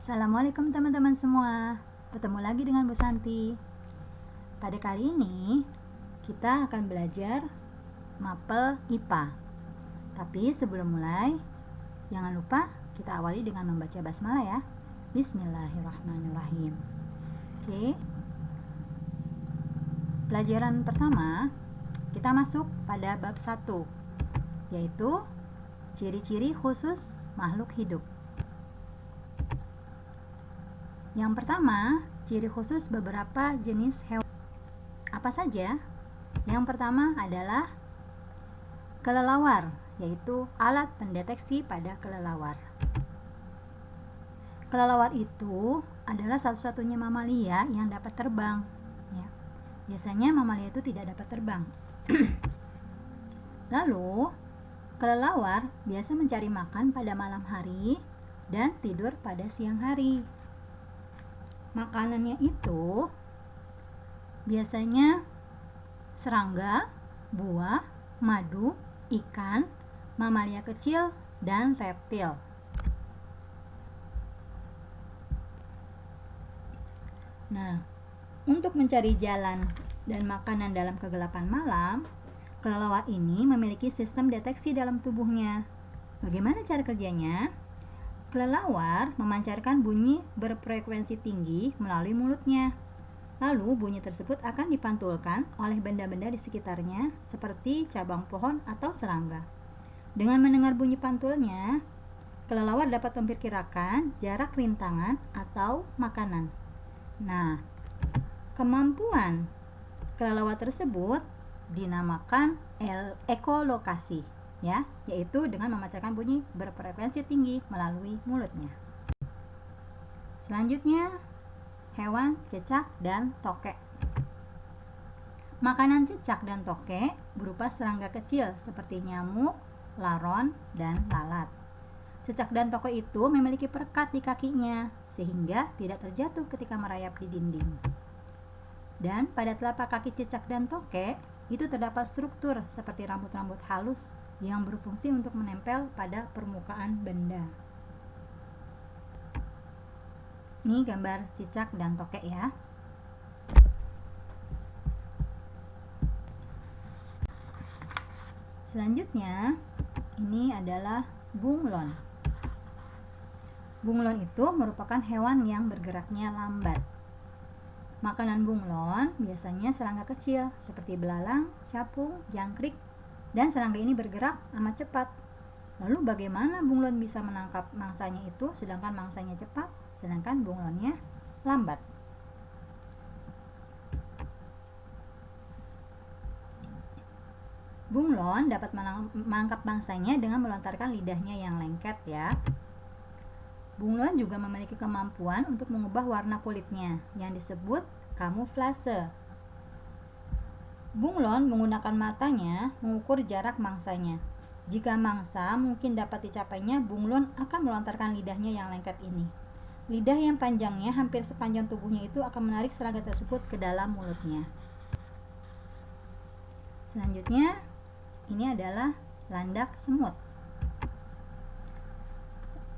Assalamualaikum teman-teman semua. Ketemu lagi dengan Bu Santi. Pada kali ini kita akan belajar mapel IPA. Tapi sebelum mulai, jangan lupa kita awali dengan membaca basmalah ya. Bismillahirrahmanirrahim. Oke. Pelajaran pertama, kita masuk pada bab 1, yaitu ciri-ciri khusus makhluk hidup. Yang pertama, ciri khusus beberapa jenis hewan. Apa saja? Yang pertama adalah kelelawar, yaitu alat pendeteksi pada kelelawar. Kelelawar itu adalah satu-satunya mamalia yang dapat terbang. Ya. Biasanya mamalia itu tidak dapat terbang. Lalu, kelelawar biasa mencari makan pada malam hari dan tidur pada siang hari. Makanannya itu biasanya serangga, buah, madu, ikan, mamalia kecil, dan reptil. Nah, untuk mencari jalan dan makanan dalam kegelapan malam, kelelawar ini memiliki sistem deteksi dalam tubuhnya. Bagaimana cara kerjanya? Kelelawar memancarkan bunyi berfrekuensi tinggi melalui mulutnya. Lalu bunyi tersebut akan dipantulkan oleh benda-benda di sekitarnya seperti cabang pohon atau serangga. Dengan mendengar bunyi pantulnya, kelelawar dapat memperkirakan jarak rintangan atau makanan. Nah, kemampuan kelelawar tersebut dinamakan ekolokasi. Ya, yaitu dengan memancarkan bunyi berfrekuensi tinggi melalui mulutnya. Selanjutnya, hewan cecak dan tokek. Makanan cecak dan tokek berupa serangga kecil seperti nyamuk, laron, dan lalat. Cecak dan tokek itu memiliki perekat di kakinya sehingga tidak terjatuh ketika merayap di dinding. Dan pada telapak kaki cecak dan tokek itu terdapat struktur seperti rambut-rambut halus yang berfungsi untuk menempel pada permukaan benda. Ini gambar cicak dan tokek ya. Selanjutnya, ini adalah bunglon. Bunglon itu merupakan hewan yang bergeraknya lambat. Makanan bunglon biasanya serangga kecil seperti belalang, capung, jangkrik, dan serangga ini bergerak amat cepat. Lalu bagaimana bunglon bisa menangkap mangsanya itu sedangkan mangsanya cepat, sedangkan bunglonnya lambat? Bunglon dapat menangkap mangsanya dengan melontarkan lidahnya yang lengket ya. Bunglon juga memiliki kemampuan untuk mengubah warna kulitnya yang disebut kamuflase. Bunglon menggunakan matanya mengukur jarak mangsanya. Jika mangsa mungkin dapat dicapainya, bunglon akan melontarkan lidahnya yang lengket ini. Lidah yang panjangnya hampir sepanjang tubuhnya itu akan menarik serangga tersebut ke dalam mulutnya. Selanjutnya, ini adalah landak semut.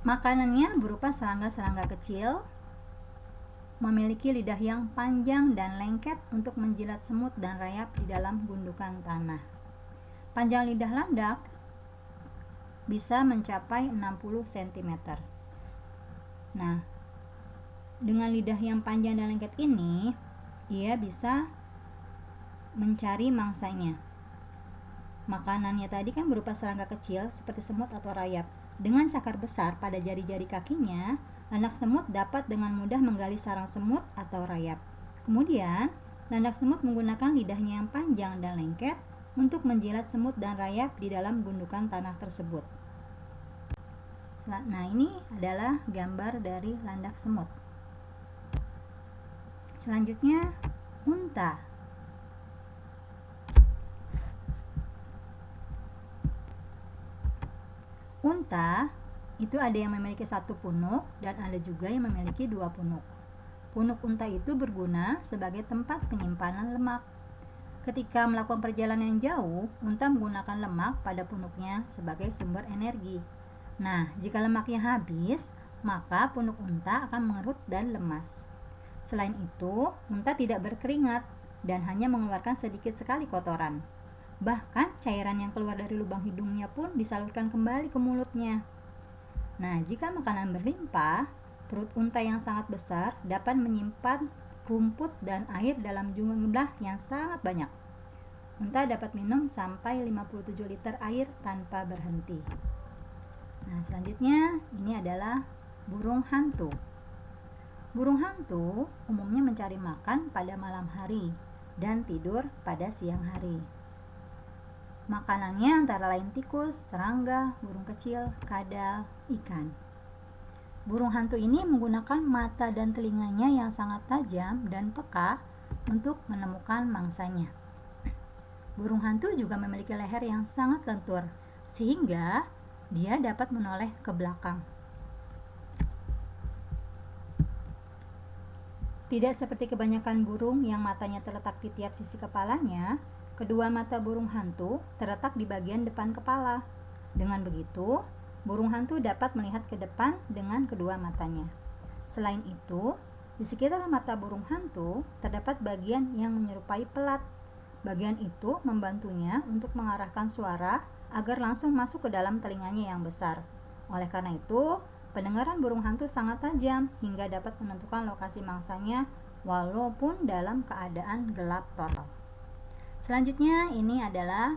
Makanannya berupa serangga-serangga kecil, memiliki lidah yang panjang dan lengket untuk menjilat semut dan rayap di dalam gundukan tanah. Panjang lidah landak bisa mencapai 60 cm. Nah, dengan lidah yang panjang dan lengket ini, ia bisa mencari mangsanya. Makanannya tadi kan berupa serangga kecil seperti semut atau rayap. Dengan cakar besar pada jari-jari kakinya, landak semut dapat dengan mudah menggali sarang semut atau rayap. Kemudian, landak semut menggunakan lidahnya yang panjang dan lengket untuk menjilat semut dan rayap di dalam gundukan tanah tersebut. Nah, ini adalah gambar dari landak semut. Selanjutnya, unta. Unta itu ada yang memiliki satu punuk dan ada juga yang memiliki dua punuk. Punuk unta itu berguna sebagai tempat penyimpanan lemak. Ketika melakukan perjalanan yang jauh, unta menggunakan lemak pada punuknya sebagai sumber energi. Nah, jika lemaknya habis, maka punuk unta akan mengerut dan lemas. Selain itu, unta tidak berkeringat dan hanya mengeluarkan sedikit sekali kotoran. Bahkan cairan yang keluar dari lubang hidungnya pun disalurkan kembali ke mulutnya. Nah, jika makanan berlimpah, perut unta yang sangat besar dapat menyimpan rumput dan air dalam jumlah yang sangat banyak. Unta dapat minum sampai 57 liter air tanpa berhenti. Nah, selanjutnya ini adalah burung hantu. Burung hantu umumnya mencari makan pada malam hari dan tidur pada siang hari. Makanannya antara lain tikus, serangga, burung kecil, kadal, ikan. Burung hantu ini menggunakan mata dan telinganya yang sangat tajam dan peka untuk menemukan mangsanya. Burung hantu juga memiliki leher yang sangat lentur, sehingga dia dapat menoleh ke belakang. Tidak seperti kebanyakan burung yang matanya terletak di tiap sisi kepalanya, kedua mata burung hantu terletak di bagian depan kepala. Dengan begitu, burung hantu dapat melihat ke depan dengan kedua matanya. Selain itu, di sekitar mata burung hantu terdapat bagian yang menyerupai pelat. Bagian itu membantunya untuk mengarahkan suara agar langsung masuk ke dalam telinganya yang besar. Oleh karena itu, pendengaran burung hantu sangat tajam hingga dapat menentukan lokasi mangsanya walaupun dalam keadaan gelap total. Selanjutnya ini adalah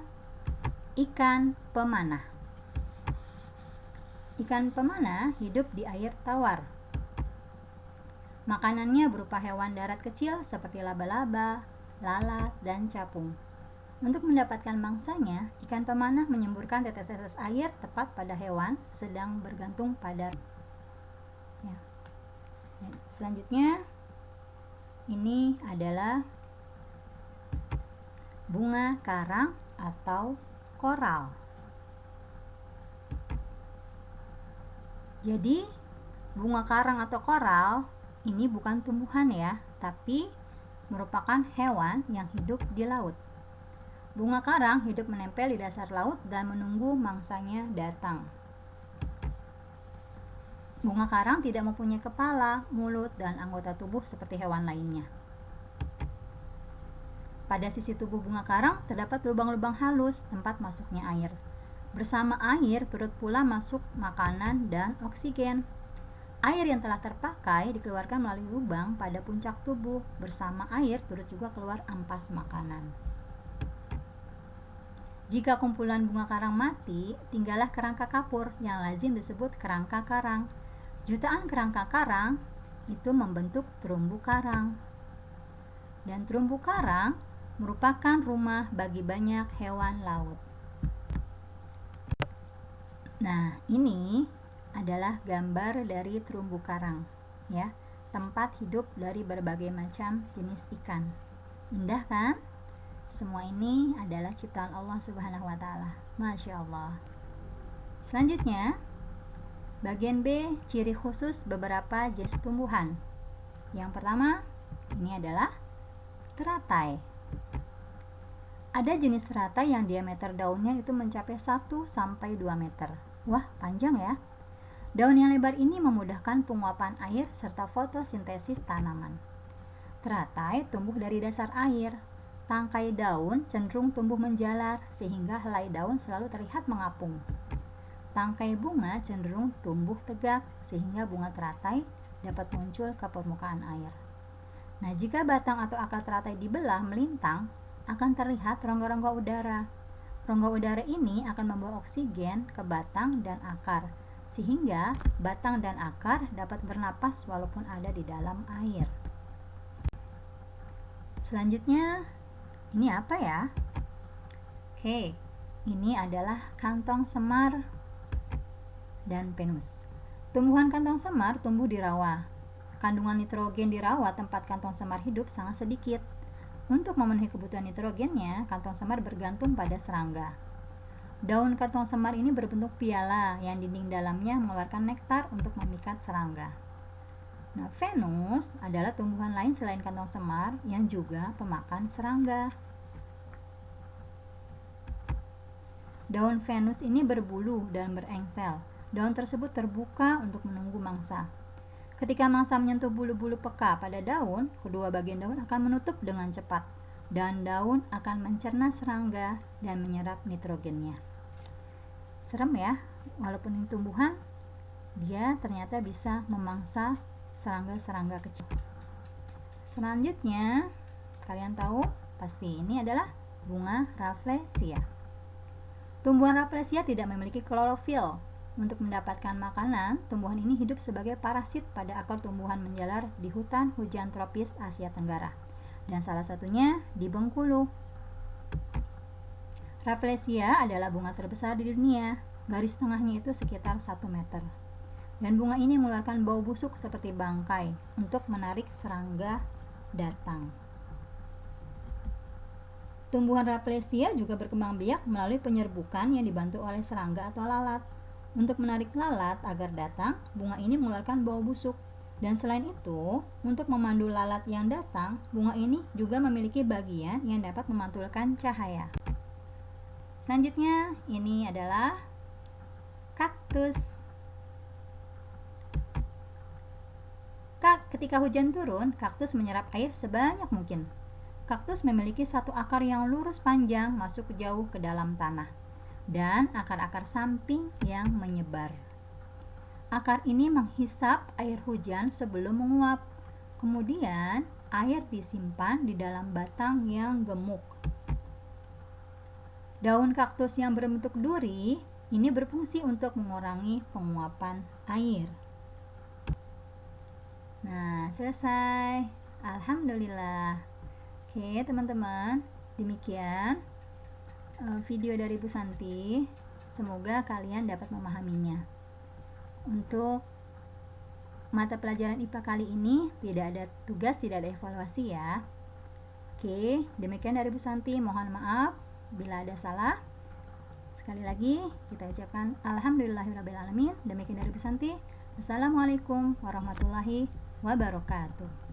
ikan pemanah. Ikan pemanah hidup di air tawar. Makanannya berupa hewan darat kecil seperti laba-laba, lalat, dan capung. Untuk mendapatkan mangsanya, ikan pemanah menyemburkan tetes-tetes air tepat pada hewan sedang bergantung pada. Ya. Selanjutnya, ini adalah bunga karang atau koral. Jadi, bunga karang atau koral ini bukan tumbuhan ya, tapi merupakan hewan yang hidup di laut. Bunga karang hidup menempel di dasar laut dan menunggu mangsanya datang. Bunga karang tidak mempunyai kepala, mulut, dan anggota tubuh seperti hewan lainnya. Pada sisi tubuh bunga karang terdapat lubang-lubang halus tempat masuknya air. Bersama air turut pula masuk makanan dan oksigen. Air yang telah terpakai dikeluarkan melalui lubang pada puncak tubuh. Bersama air turut juga keluar ampas makanan. Jika kumpulan bunga karang mati, tinggallah kerangka kapur yang lazim disebut kerangka karang. Jutaan kerangka karang itu membentuk terumbu karang. Dan terumbu karang merupakan rumah bagi banyak hewan laut. Nah, ini adalah gambar dari terumbu karang, ya, tempat hidup dari berbagai macam jenis ikan. Indah kan? Semua ini adalah ciptaan Allah Subhanahu wa Ta'ala. Masya Allah. Selanjutnya, bagian B, ciri khusus beberapa jenis tumbuhan. Yang pertama, ini adalah teratai. Ada jenis teratai yang diameter daunnya itu mencapai 1-2 meter. Wah, panjang ya. Daun yang lebar ini memudahkan penguapan air serta fotosintesis tanaman. Teratai tumbuh dari dasar air. Tangkai daun cenderung tumbuh menjalar sehingga helai daun selalu terlihat mengapung. Tangkai bunga cenderung tumbuh tegak sehingga bunga teratai dapat muncul ke permukaan air. Nah, jika batang atau akar teratai dibelah melintang, akan terlihat rongga-rongga udara. Rongga udara ini akan membawa oksigen ke batang dan akar, sehingga batang dan akar dapat bernapas walaupun ada di dalam air. Selanjutnya, ini apa ya? Oke, ini adalah kantong semar dan penus. Tumbuhan kantong semar tumbuh di rawa. Kandungan nitrogen di rawa tempat kantong semar hidup sangat sedikit. Untuk memenuhi kebutuhan nitrogennya, kantong semar bergantung pada serangga. Daun kantong semar ini berbentuk piala yang dinding dalamnya mengeluarkan nektar untuk memikat serangga. Nah, Venus adalah tumbuhan lain selain kantong semar yang juga pemakan serangga. Daun Venus ini berbulu dan berengsel. daun tersebut terbuka untuk menunggu mangsa. Ketika mangsa menyentuh bulu-bulu peka pada daun, kedua bagian daun akan menutup dengan cepat, dan daun akan mencerna serangga dan menyerap nitrogennya. Serem ya, walaupun ini tumbuhan, dia ternyata bisa memangsa serangga-serangga kecil. Selanjutnya, kalian tahu pasti ini adalah bunga Rafflesia. Tumbuhan Rafflesia tidak memiliki klorofil. Untuk mendapatkan makanan, tumbuhan ini hidup sebagai parasit pada akar tumbuhan menjalar di hutan hujan tropis Asia Tenggara, dan salah satunya di Bengkulu. Rafflesia adalah bunga terbesar di dunia. Garis tengahnya itu sekitar 1 meter. Dan bunga ini mengeluarkan bau busuk seperti bangkai untuk menarik serangga datang. Tumbuhan Rafflesia juga berkembang biak melalui penyerbukan yang dibantu oleh serangga atau lalat. Untuk menarik lalat agar datang, bunga ini mengeluarkan bau busuk. Dan selain itu, untuk memandu lalat yang datang, bunga ini juga memiliki bagian yang dapat memantulkan cahaya. Selanjutnya, ini adalah kaktus. Ketika hujan turun, kaktus menyerap air sebanyak mungkin. Kaktus memiliki satu akar yang lurus panjang masuk jauh ke dalam tanah, dan akar-akar samping yang menyebar. Akar ini menghisap air hujan sebelum menguap. Kemudian, air disimpan di dalam batang yang gemuk. Daun kaktus yang berbentuk duri ini berfungsi untuk mengurangi penguapan air. Nah, selesai. Alhamdulillah. Oke, teman-teman, demikian video dari Bu Santi. Semoga kalian dapat memahaminya. Untuk mata pelajaran IPA kali ini tidak ada tugas, tidak ada evaluasi ya. Oke, demikian dari Bu Santi. Mohon maaf bila ada salah. Sekali lagi kita ucapkan alhamdulillahirabbil alamin. Demikian dari Bu Santi. Assalamualaikum warahmatullahi wabarakatuh.